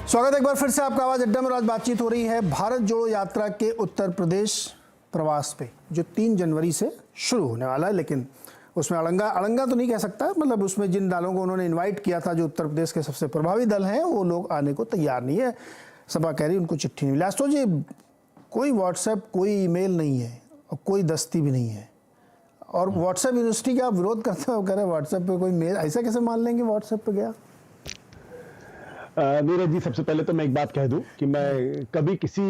स्वागत है एक बार फिर से आपका आवाज अड्डा में। आज बातचीत हो रही है भारत जोड़ो यात्रा के उत्तर प्रदेश प्रवास पे, जो 3 जनवरी से शुरू होने वाला है। लेकिन उसमें अड़ंगा तो नहीं कह सकता, मतलब उसमें जिन दलों को उन्होंने इनवाइट किया था, जो उत्तर प्रदेश के सबसे प्रभावी दल हैं, वो लोग आने को तैयार नहीं है। सभा कह रही उनको चिट्ठी नहीं मिला। तो जी कोई व्हाट्सएप, कोई ईमेल नहीं है और कोई दस्ती भी नहीं है। और व्हाट्सएप यूनिवर्सिटी का आप विरोध करते हो, कह रहे व्हाट्सएप पे कोई मेल, ऐसा कैसे मान लेंगे व्हाट्सएप पे गया? नीरज जी, सबसे पहले तो मैं एक बात कह दूं कि मैं कभी किसी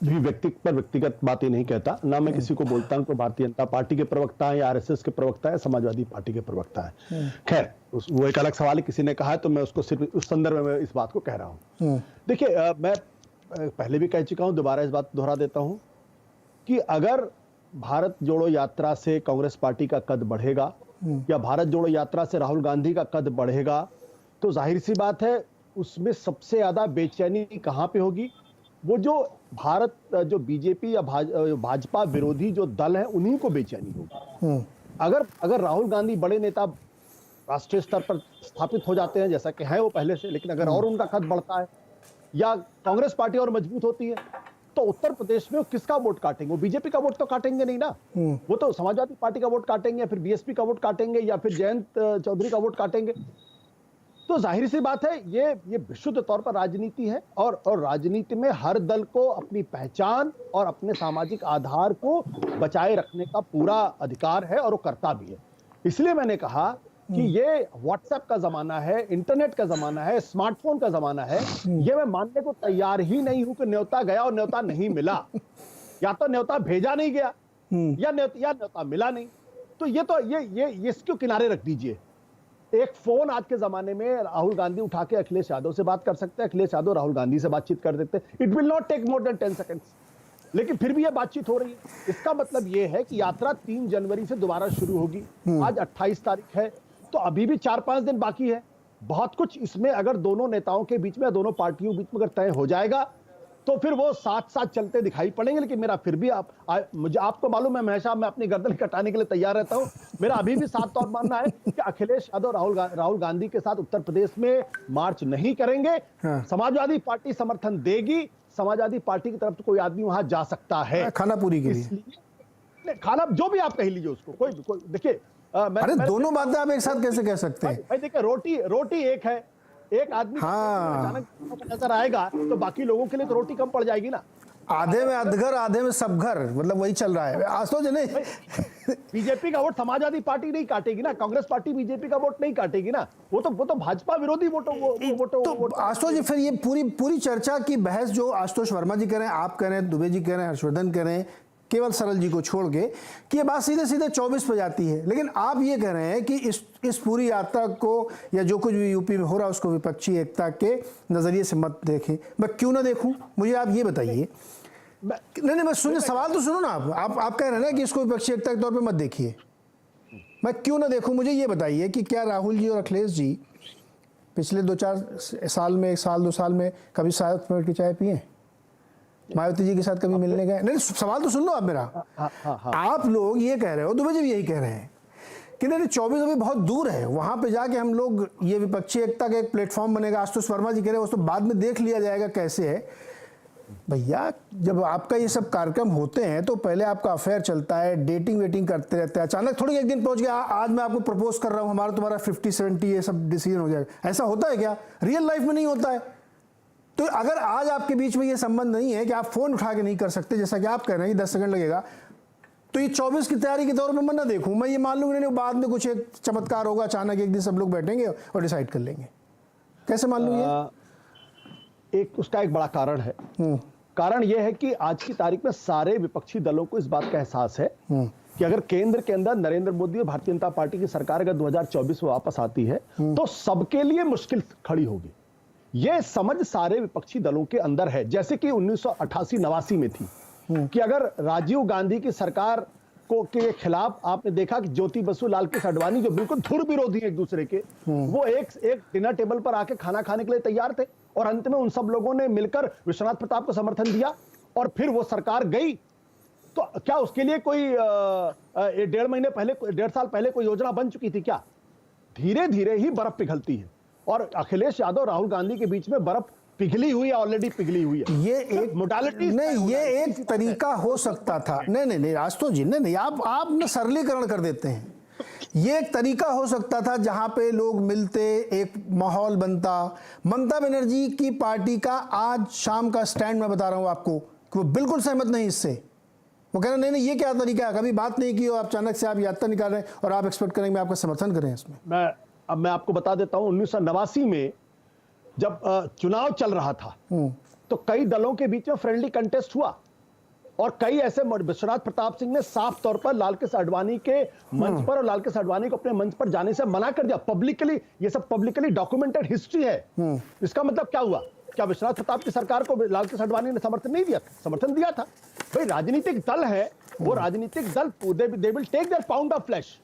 भी व्यक्ति पर व्यक्तिगत बातें नहीं कहता, ना मैं किसी को बोलता हूं तो भारतीय जनता पार्टी के प्रवक्ता है या आरएसएस के प्रवक्ता है, समाजवादी पार्टी के प्रवक्ता है। खैर वो एक अलग सवाल है, किसी ने कहा है तो मैं उसको सिर्फ उस संदर्भ में इस बात को कह रहा हूं। देखिए, मैं पहले भी कह चुका हूं, दोबारा इस बात दोहरा देता हूं कि अगर भारत जोड़ो यात्रा से कांग्रेस पार्टी का कद बढ़ेगा या भारत जोड़ो यात्रा से राहुल गांधी का कद बढ़ेगा, तो जाहिर सी बात है उसमें सबसे ज्यादा बेचैनी कहां पे होगी? वो जो भारत जो बीजेपी या भाजपा विरोधी जो दल है, उन्हीं को बेचैनी होगी। अगर राहुल गांधी बड़े नेता राष्ट्रीय स्तर पर स्थापित हो जाते हैं, जैसा कि है वो पहले से, लेकिन अगर और उनका कद बढ़ता है या कांग्रेस पार्टी और मजबूत होती है, तो उत्तर प्रदेश में वो किसका वोट काटेंगे? वो बीजेपी का वोट तो काटेंगे नहीं ना, वो तो समाजवादी पार्टी का वोट काटेंगे या फिर बीएसपी का वोट काटेंगे या फिर जयंत चौधरी का वोट काटेंगे। तो जाहिर सी बात है ये विशुद्ध तौर पर राजनीति है और राजनीति में हर दल को अपनी पहचान और अपने सामाजिक आधार को बचाए रखने का पूरा अधिकार है और वो करता भी है। इसलिए मैंने कहा कि ये व्हाट्सएप का जमाना है, इंटरनेट का जमाना है, स्मार्टफोन का जमाना है। ये मैं मानने को तैयार ही नहीं हूं कि न्योता गया और न्योता नहीं मिला, या तो न्योता भेजा नहीं गया या न्योता मिला नहीं। तो ये इसको किनारे रख दीजिए। एक फोन आज के जमाने में राहुल गांधी उठा के अखिलेश यादव से बात कर सकते हैं, अखिलेश यादव राहुल गांधी से बातचीत कर देते हैं। It will not take more than 10 seconds, लेकिन फिर भी ये बातचीत हो रही है। इसका मतलब ये है कि यात्रा 3 जनवरी से दोबारा शुरू होगी। आज 28 तारीख है, तो अभी भी 4-5 दिन बाकी है। बहुत कुछ इसमें अगर दोनों नेताओं के बीच में, दोनों पार्टियों के बीच में अगर तय हो जाएगा तो फिर वो साथ साथ चलते दिखाई पड़ेंगे। लेकिन मेरा फिर भी मुझे आपको मालूम है, हमेशा मैं अपनी गर्दन कटाने के लिए तैयार रहता हूं। मेरा अभी भी साफ तौर मानना है कि अखिलेश यादव राहुल गांधी के साथ उत्तर प्रदेश में मार्च नहीं करेंगे। समाजवादी पार्टी समर्थन देगी, समाजवादी पार्टी की तरफ से कोई आदमी वहां जा सकता है खाना पूरी के लिए, खाना जो भी आप कह लीजिए उसको, कोई देखिए, अरे दोनों बातें आप एक साथ कैसे कह सकते हैं? भाई देखिए, रोटी एक है, एक आदमी अचानक नजर आएगा तो बाकी लोगों के लिए तो रोटी कम पड़ जाएगी ना। आधे में अधगर, आधे में सब घर, मतलब वही चल रहा है आज तो। नहीं, बीजेपी का वोट समाजवादी पार्टी नहीं काटेगी ना, कांग्रेस पार्टी बीजेपी का वोट नहीं काटेगी ना, वो तो भाजपा विरोधी वोट। आशुतोष जी, फिर ये पूरी चर्चा की बहस जो आशुतोष वर्मा जी कह रहे हैं, आप कह रहे हैं, दुबे जी कह रहे हैं, हर्षवर्धन कह रहे हैं, केवल सरल जी को छोड़ के, कि ये बात सीधे सीधे 24 पे जाती है। लेकिन आप ये कह रहे हैं कि इस पूरी यात्रा को या जो कुछ भी यूपी में हो रहा है उसको विपक्षी एकता के नजरिए से मत देखें। मैं क्यों ना देखूं, मुझे आप ये बताइए। नहीं, मैं सुनिए, सवाल तो सुनो ना। आप कह रहे हैं ना कि इसको विपक्षी एकता के तौर पे मत देखिए। मैं क्यों ना देखूं, मुझे ये बताइए कि क्या राहुल जी और अखिलेश जी पिछले 2-4 साल में, 1-2 साल में कभी साथ बैठ के चाय पिए? मायावती जी के साथ कभी मिलने गए? नहीं, सवाल तो सुन लो आप मेरा। आप लोग ये कह रहे हो, दुबे जी भी यही कह रहे हैं कि नहीं 24 अभी बहुत दूर है, वहां पे जाके हम लोग ये विपक्षी एकता का एक प्लेटफॉर्म बनेगा। आशुतोष वर्मा जी कह रहे हैं उसको बाद में देख लिया जाएगा कैसे है। भैया, जब आपका ये सब कार्यक्रम होते हैं तो पहले आपका अफेयर चलता है, डेटिंग वेटिंग करते रहते हैं, अचानक थोड़ी एक दिन पहुंच गया, आज मैं आपको प्रपोज कर रहा हूं, हमारा तुम्हारा 50-70 ये सब डिसीजन हो जाएगा। ऐसा होता है क्या? रियल लाइफ में नहीं होता है। तो अगर आज आपके बीच में ये संबंध नहीं है कि आप फोन उठा के नहीं कर सकते, जैसा कि आप कह रहे हैं कि 10 सेकंड लगेगा, तो ये 24 की तैयारी के तौर पे मैं ना देखूं। मैं ये मान लूंगा नहीं, बाद में कुछ एक चमत्कार होगा, अचानक एक दिन सब लोग बैठेंगे और डिसाइड कर लेंगे। कैसे मान लूं ये? उसका एक बड़ा कारण है। कारण यह है कि आज की तारीख में सारे विपक्षी दलों को इस बात का एहसास है कि अगर केंद्र के अंदर नरेंद्र मोदी और भारतीय जनता पार्टी की सरकार अगर 2024 में वापस आती है तो सबके लिए मुश्किल खड़ी होगी। यह समझ सारे विपक्षी दलों के अंदर है, जैसे कि 1988-89 में थी कि अगर राजीव गांधी की सरकार के खिलाफ आपने देखा कि ज्योति बसु लाल कृष्ण आडवाणी, जो बिल्कुल धुर विरोधी एक दूसरे के, वो एक डिनर टेबल पर आके खाना खाने के लिए तैयार थे और अंत में उन सब लोगों ने मिलकर विश्वनाथ प्रताप को समर्थन दिया और फिर वो सरकार गई। तो क्या उसके लिए कोई 1.5 साल पहले कोई योजना बन चुकी थी क्या? धीरे धीरे ही बर्फ पिघलती है और अखिलेश यादव राहुल गांधी के बीच में बर्फ पिघली हुई है, ऑलरेडी पिघली हुई है। ये एक मोडालिटी नहीं, ये एक तरीका हो सकता था। नहीं आशुतोष जी, नहीं आप ना सरलीकरण कर देते हैं। ये एक तरीका हो सकता था जहां पे लोग मिलते, एक माहौल बनता। ममता बनर्जी की पार्टी का आज शाम का स्टैंड मैं बता रहा हूं आपको कि वो बिल्कुल सहमत नहीं इससे। वो कह रहे नहीं ये क्या तरीका है, कभी बात नहीं की हो, आप अचानक से आप यात्रा निकाल रहे हैं और आप एक्सपेक्ट करेंगे मैं आपका समर्थन करें इसमें। मैं आपको बता देता हूं, 1989 में जब चुनाव चल रहा था तो कई दलों के बीच में फ्रेंडली कंटेस्ट हुआ और कई ऐसे, विश्वनाथ प्रताप सिंह ने साफ तौर पर लाल कृष्ण आडवाणी के मंच पर और लाल कृष्ण आडवाणी को अपने मंच पर जाने से मना कर दिया पब्लिकली। ये सब पब्लिकली डॉक्यूमेंटेड हिस्ट्री है। इसका मतलब क्या हुआ? क्या विश्वनाथ प्रताप की सरकार को लाल कृष्ण आडवाणी ने समर्थन नहीं दिया? समर्थन दिया था। भाई राजनीतिक दल है, वो राजनीतिक दल they will take their pound of flesh,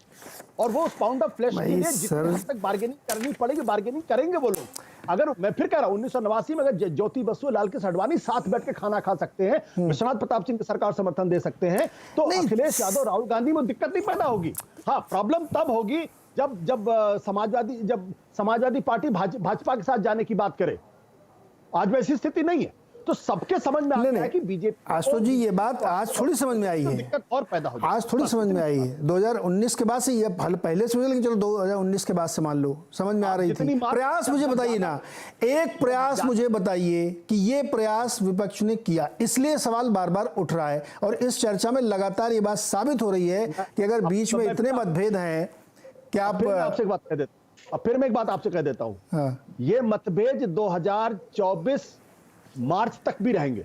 और वो उस पाउंड ऑफ फ्लेश के लिए जितने हद तक बार्गेनिंग करनी पड़ेगी बार्गेनिंग करेंगे वो लोग। अगर मैं फिर कह रहा हूं 1989 में अगर ज्योति बसु लाल कृष्ण आडवाणी साथ बैठ के खाना खा सकते हैं, विश्वनाथ प्रताप सिंह की सरकार समर्थन दे सकते हैं, तो अखिलेश यादव राहुल गांधी में दिक्कत नहीं पैदा होगी। हाँ, प्रॉब्लम तब होगी जब समाजवादी पार्टी भाजपा के साथ जाने की बात करे। आज वैसी स्थिति नहीं है, तो सबके समझ में आ गया है कि बीजेपी। आशुतोष जी, ये बात आज थोड़ी समझ में आई है, दिक्कत और पैदा हो जाएगी। आज थोड़ी समझ में आई है। 2019 के बाद से, ये पहले से, लेकिन चलो 2019 के बाद से मान लो समझ में आ रही थी। प्रयास मुझे बताइए ना, एक प्रयास मुझे बताइए कि ये प्रयास विपक्ष ने किया, इसलिए सवाल बार बार उठ रहा है और इस चर्चा में लगातार ये बात साबित हो रही है कि अगर बीच में इतने मतभेद हैं कि आप। आपसे एक बात कह देता हूं, फिर मैं एक बात आपसे कह देता हूं, ये मतभेद 2024 मार्च तक भी रहेंगे।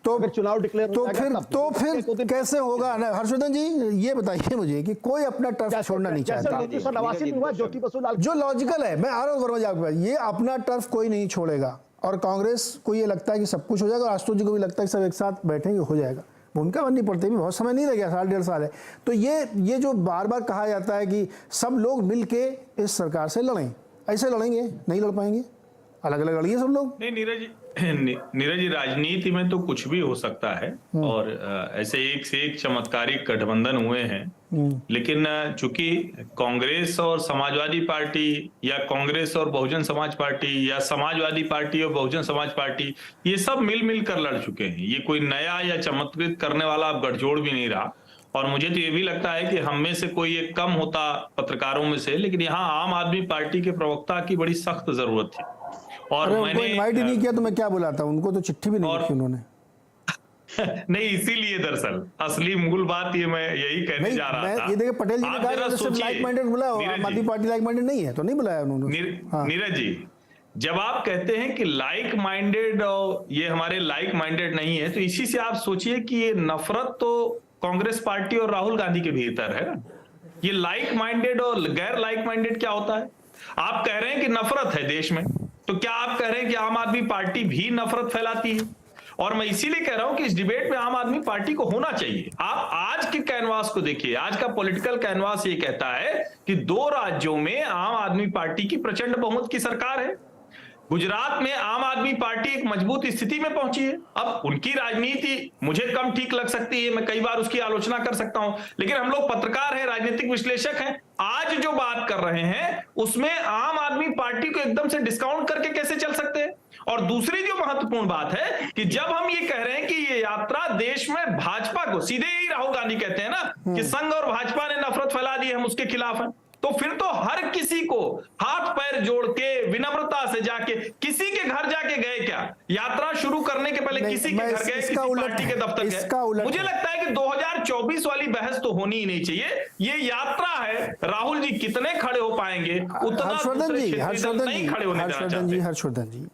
तो अगर चुनाव डिक्लेयर तो फिर कैसे होगा ना? हर्षवर्धन जी ये बताइए मुझे कि कोई अपना टर्फ छोड़ना नहीं चाहता। 1989 में हुआ ज्योति बसु लाल, जो लॉजिकल है, मैं आ रहा हूं वर्मा जी आपके पास, ये अपना टर्फ कोई नहीं छोड़ेगा और कांग्रेस को ये लगता है कि सब कुछ हो जाएगा और आशुतोष जी को भी लगता है कि सब एक साथ बैठेंगे हो जाएगा। भूमिका बननी पड़ती है, भी बहुत समय नहीं लग गया, 1.5 साल है। तो ये जो बार बार कहा जाता है कि सब लोग मिलके इस सरकार से लड़ें, ऐसे लड़ेंगे? नहीं लड़ पाएंगे, अलग अलग लड़िए सब लोग। नहीं नीरज जी, राजनीति में तो कुछ भी हो सकता है और ऐसे एक से एक चमत्कारिक गठबंधन हुए हैं, लेकिन चूंकि कांग्रेस और समाजवादी पार्टी या कांग्रेस और बहुजन समाज पार्टी या समाजवादी पार्टी और बहुजन समाज पार्टी, ये सब मिल कर लड़ चुके हैं। ये कोई नया या चमत्कृत करने वाला अब गठजोड़ भी नहीं रहा। और मुझे तो ये भी लगता है कि हम में से कोई एक कम होता पत्रकारों में से, लेकिन यहाँ आम आदमी पार्टी के प्रवक्ता की बड़ी सख्त जरूरत थी। और मैंने इनवाइट ही नहीं किया तो मैं क्या बुलाता हूं उनको, तो चिट्ठी भी नहीं लिखी उन्होंने। नहीं, इसीलिए दरअसल असली मूल बात ये मैं यही कहने जा रहा था। ये देखिए, पटेल जी ने कहा सिर्फ लाइक माइंडेड बुलाया, आम आदमी पार्टी लाइक माइंडेड नहीं है तो नहीं बुलाया उन्होंने। नीरज जी, जब आप कहते हैं कि लाइक माइंडेड और ये हमारे लाइक माइंडेड नहीं है, तो इसी से आप सोचिए कि ये नफरत तो कांग्रेस पार्टी और राहुल गांधी के भीतर है ना। ये लाइक माइंडेड और गैर लाइक माइंडेड क्या होता है? आप कह रहे हैं कि नफरत है देश में, तो क्या आप कह रहे हैं कि आम आदमी पार्टी भी नफरत फैलाती है? और मैं इसीलिए कह रहा हूं कि इस डिबेट में आम आदमी पार्टी को होना चाहिए। आप आज के कैनवास को देखिए, आज का पॉलिटिकल कैनवास ये कहता है कि 2 राज्यों में आम आदमी पार्टी की प्रचंड बहुमत की सरकार है। गुजरात में आम आदमी पार्टी एक मजबूत स्थिति में पहुंची है। अब उनकी राजनीति मुझे कम ठीक लग सकती है, मैं कई बार उसकी आलोचना कर सकता हूं, लेकिन हम लोग पत्रकार हैं, राजनीतिक विश्लेषक हैं। आज जो बात कर रहे हैं उसमें आम आदमी पार्टी को एकदम से डिस्काउंट करके कैसे चल सकते हैं? और दूसरी जो महत्वपूर्ण बात है कि जब हम ये कह रहे हैं कि ये यात्रा देश में भाजपा को, सीधे ही राहुल गांधी कहते हैं ना कि संघ और भाजपा ने नफरत फैला दी, हम उसके खिलाफ हैं, तो फिर तो हर किसी को हाथ पैर जोड़ के विनम्रता से जाके किसी के घर जाके गए क्या? यात्रा शुरू करने के पहले किसी के घर गए, किसी पार्टी के दफ्तर गए? मुझे लगता है कि 2024 वाली बहस तो होनी ही नहीं चाहिए। ये यात्रा है, राहुल जी कितने खड़े हो पाएंगे उतना हर्षवर्धन जी, नहीं खड़े होने देना चाहते। हर्षवर्धन जी,